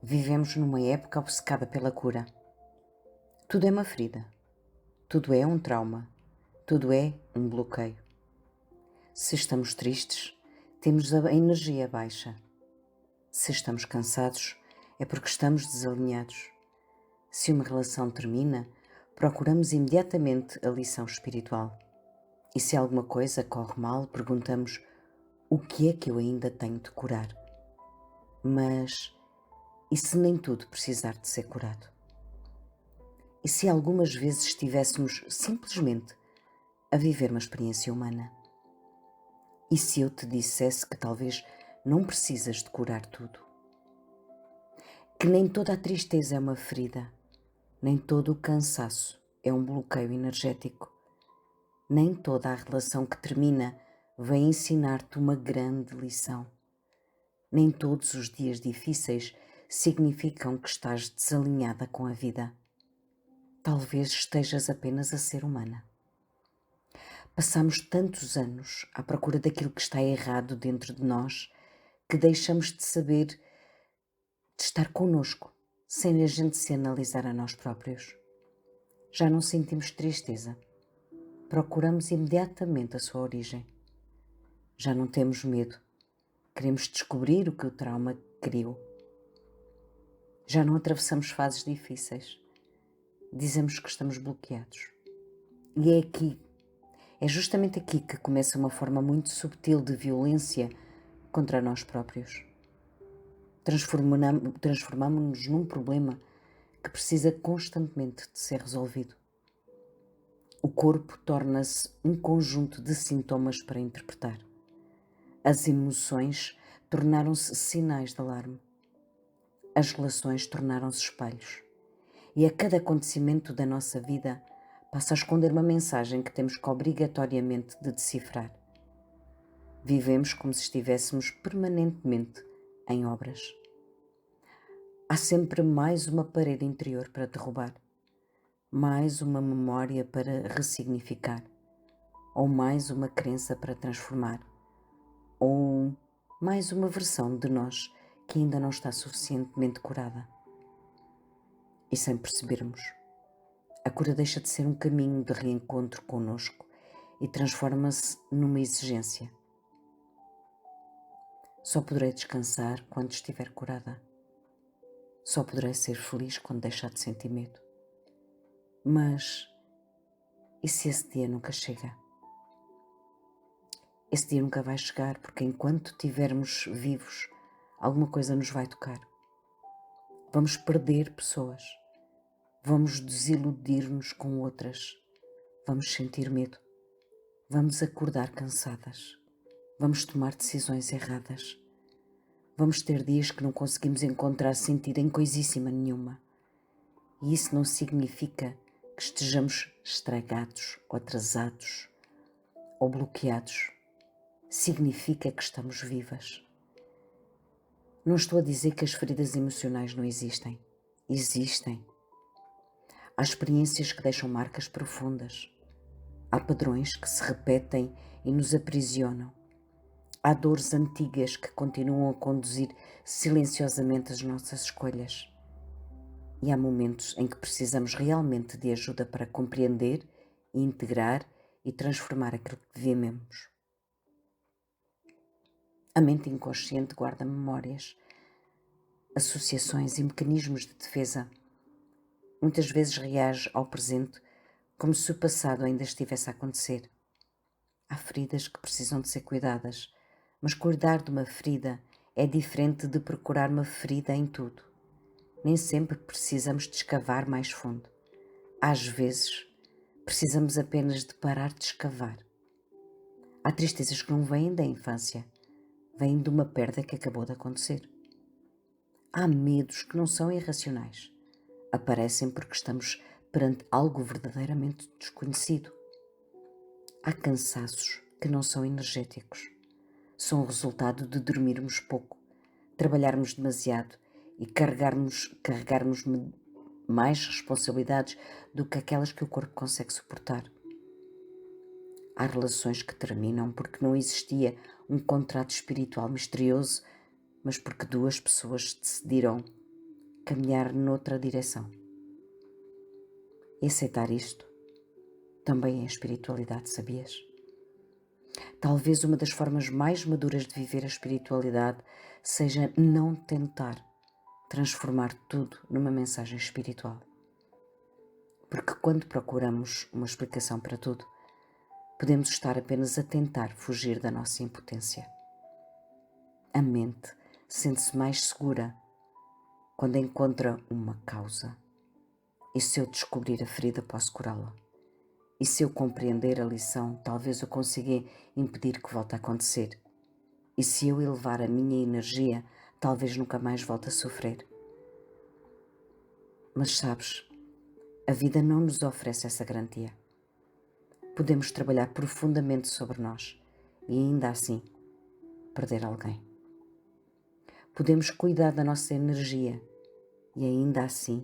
Vivemos numa época obcecada pela cura. Tudo é uma ferida, tudo é um trauma, tudo é um bloqueio. Se estamos tristes, temos a energia baixa. Se estamos cansados, é porque estamos desalinhados. Se uma relação termina, procuramos imediatamente a lição espiritual. E se alguma coisa corre mal, perguntamos: o que é que eu ainda tenho de curar? Mas e se nem tudo precisar de ser curado? E se algumas vezes estivéssemos simplesmente a viver uma experiência humana? E se eu te dissesse que talvez não precisas de curar tudo? Que nem toda a tristeza é uma ferida, nem todo o cansaço é um bloqueio energético, nem toda a relação que termina vem ensinar-te uma grande lição. Nem todos os dias difíceis significam que estás desalinhada com a vida. Talvez estejas apenas a ser humana. Passamos tantos anos à procura daquilo que está errado dentro de nós que deixamos de saber, de estar connosco, sem a gente se analisar a nós próprios. Já não sentimos tristeza. Procuramos imediatamente a sua origem. Já não temos medo. Queremos descobrir o que o trauma criou. Já não atravessamos fases difíceis. Dizemos que estamos bloqueados. E é justamente aqui que começa uma forma muito subtil de violência contra nós próprios. Transformamos-nos num problema que precisa constantemente de ser resolvido. O corpo torna-se um conjunto de sintomas para interpretar. As emoções tornaram-se sinais de alarme. As relações tornaram-se espelhos. E a cada acontecimento da nossa vida passa a esconder uma mensagem que temos que obrigatoriamente de decifrar. Vivemos como se estivéssemos permanentemente em obras. Há sempre mais uma parede interior para derrubar, mais uma memória para ressignificar, ou mais uma crença para transformar, ou mais uma versão de nós que ainda não está suficientemente curada. E sem percebermos, a cura deixa de ser um caminho de reencontro connosco e transforma-se numa exigência. Só poderei descansar quando estiver curada. Só poderei ser feliz quando deixar de sentir medo. Mas e se esse dia nunca chega? Esse dia nunca vai chegar porque enquanto estivermos vivos, alguma coisa nos vai tocar. Vamos perder pessoas. Vamos desiludir-nos com outras. Vamos sentir medo. Vamos acordar cansadas. Vamos tomar decisões erradas. Vamos ter dias que não conseguimos encontrar sentido em coisíssima nenhuma. E isso não significa que estejamos estragados, ou atrasados, ou bloqueados. Significa que estamos vivas. Não estou a dizer que as feridas emocionais não existem. Existem. Há experiências que deixam marcas profundas. Há padrões que se repetem e nos aprisionam. Há dores antigas que continuam a conduzir silenciosamente as nossas escolhas. E há momentos em que precisamos realmente de ajuda para compreender, integrar e transformar aquilo que vivemos. A mente inconsciente guarda memórias, associações e mecanismos de defesa. Muitas vezes reage ao presente como se o passado ainda estivesse a acontecer. Há feridas que precisam de ser cuidadas, mas cuidar de uma ferida é diferente de procurar uma ferida em tudo. Nem sempre precisamos de escavar mais fundo. Às vezes, precisamos apenas de parar de escavar. Há tristezas que não vêm da infância, vêm de uma perda que acabou de acontecer. Há medos que não são irracionais. Aparecem porque estamos perante algo verdadeiramente desconhecido. Há cansaços que não são energéticos. São o resultado de dormirmos pouco, trabalharmos demasiado e carregarmos mais responsabilidades do que aquelas que o corpo consegue suportar. Há relações que terminam porque não existia um contrato espiritual misterioso, mas porque duas pessoas decidiram caminhar noutra direção. E aceitar isto também é espiritualidade, sabias? Talvez uma das formas mais maduras de viver a espiritualidade seja não tentar transformar tudo numa mensagem espiritual. Porque quando procuramos uma explicação para tudo, podemos estar apenas a tentar fugir da nossa impotência. A mente sente-se mais segura quando encontra uma causa. E se eu descobrir a ferida, posso curá-la. E se eu compreender a lição, talvez eu consiga impedir que volte a acontecer. E se eu elevar a minha energia, talvez nunca mais volte a sofrer. Mas sabes, a vida não nos oferece essa garantia. Podemos trabalhar profundamente sobre nós e ainda assim perder alguém. Podemos cuidar da nossa energia e ainda assim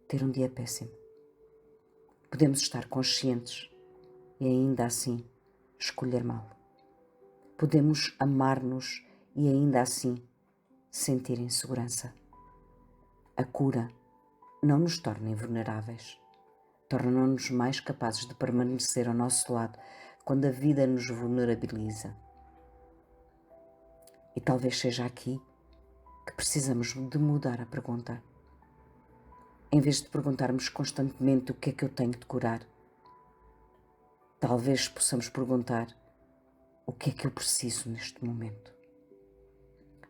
ter um dia péssimo. Podemos estar conscientes e ainda assim escolher mal. Podemos amar-nos e ainda assim sentir insegurança. A cura não nos torna invulneráveis, torna-nos mais capazes de permanecer ao nosso lado quando a vida nos vulnerabiliza. E talvez seja aqui que precisamos de mudar a pergunta. Em vez de perguntarmos constantemente o que é que eu tenho de curar, talvez possamos perguntar o que é que eu preciso neste momento.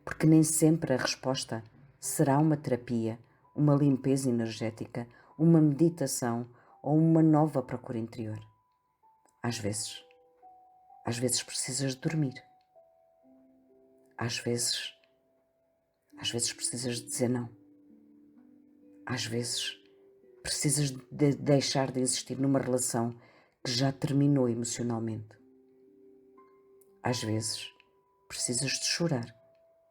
Porque nem sempre a resposta será uma terapia, uma limpeza energética, uma meditação ou uma nova procura interior. Às vezes precisas de dormir. Às vezes precisas de dizer não. Às vezes precisas de deixar de insistir numa relação que já terminou emocionalmente. Às vezes precisas de chorar,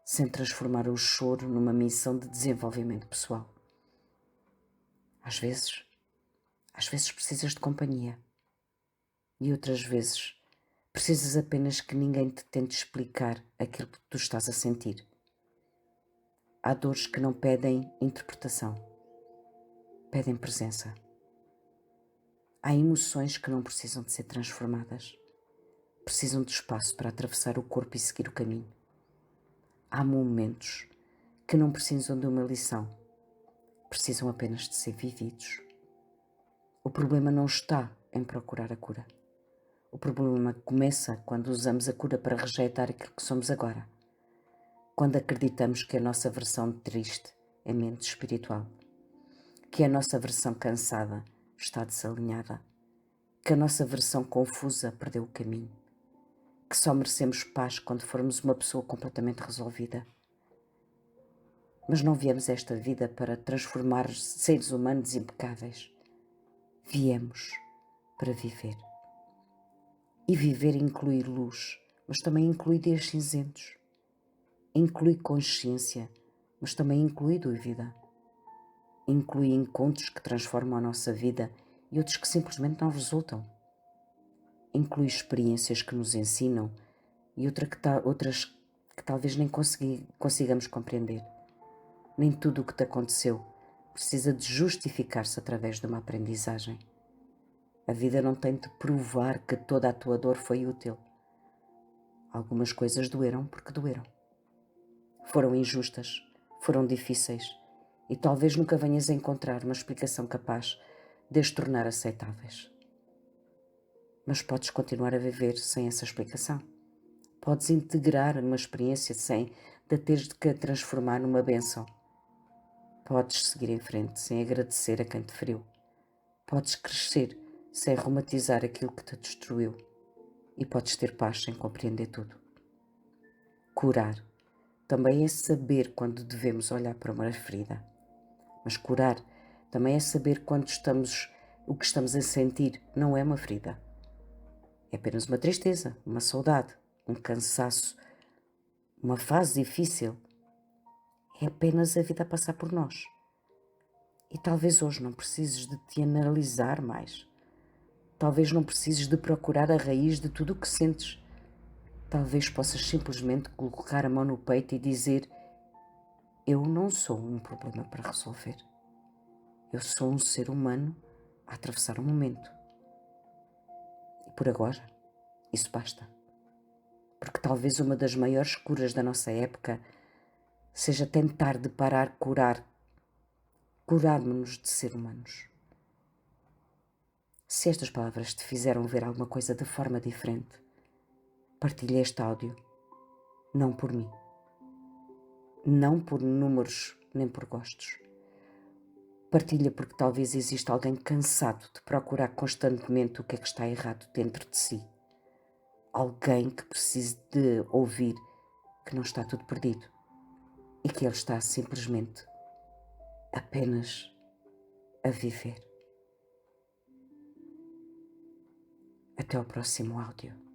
sem transformar o choro numa missão de desenvolvimento pessoal. Às vezes precisas de companhia. E outras vezes precisas apenas que ninguém te tente explicar aquilo que tu estás a sentir. Há dores que não pedem interpretação, pedem presença. Há emoções que não precisam de ser transformadas, precisam de espaço para atravessar o corpo e seguir o caminho. Há momentos que não precisam de uma lição, precisam apenas de ser vividos. O problema não está em procurar a cura. O problema começa quando usamos a cura para rejeitar aquilo que somos agora. Quando acreditamos que a nossa versão triste é mente espiritual, que a nossa versão cansada está desalinhada, que a nossa versão confusa perdeu o caminho, que só merecemos paz quando formos uma pessoa completamente resolvida. Mas não viemos a esta vida para transformar seres humanos impecáveis. Viemos para viver. E viver inclui luz, mas também inclui dias cinzentos. Inclui consciência, mas também inclui dúvida. Inclui encontros que transformam a nossa vida e outros que simplesmente não resultam. Inclui experiências que nos ensinam e outras que talvez nem consigamos compreender. Nem tudo o que te aconteceu precisa de justificar-se através de uma aprendizagem. A vida não tem de provar que toda a tua dor foi útil. Algumas coisas doeram porque doeram. Foram injustas, foram difíceis e talvez nunca venhas a encontrar uma explicação capaz de as tornar aceitáveis. Mas podes continuar a viver sem essa explicação. Podes integrar uma experiência sem de teres de que a transformar numa bênção. Podes seguir em frente sem agradecer a quem te feriu. Podes crescer sem romantizar aquilo que te destruiu. E podes ter paz sem compreender tudo. Curar também é saber quando devemos olhar para uma ferida. Mas curar também é saber quando o que estamos a sentir não é uma ferida. É apenas uma tristeza, uma saudade, um cansaço, uma fase difícil. É apenas a vida a passar por nós. E talvez hoje não precises de te analisar mais. Talvez não precises de procurar a raiz de tudo o que sentes. Talvez possas simplesmente colocar a mão no peito e dizer: Eu não sou um problema para resolver. Eu sou um ser humano a atravessar um momento. E por agora, isso basta. Porque talvez uma das maiores curas da nossa época seja tentar deparar, curarmos-nos de ser humanos. Se estas palavras te fizeram ver alguma coisa de forma diferente, partilha este áudio, não por mim, não por números nem por gostos. Partilha porque talvez exista alguém cansado de procurar constantemente o que é que está errado dentro de si. Alguém que precise de ouvir que não está tudo perdido e que ele está simplesmente apenas a viver. Até ao próximo áudio.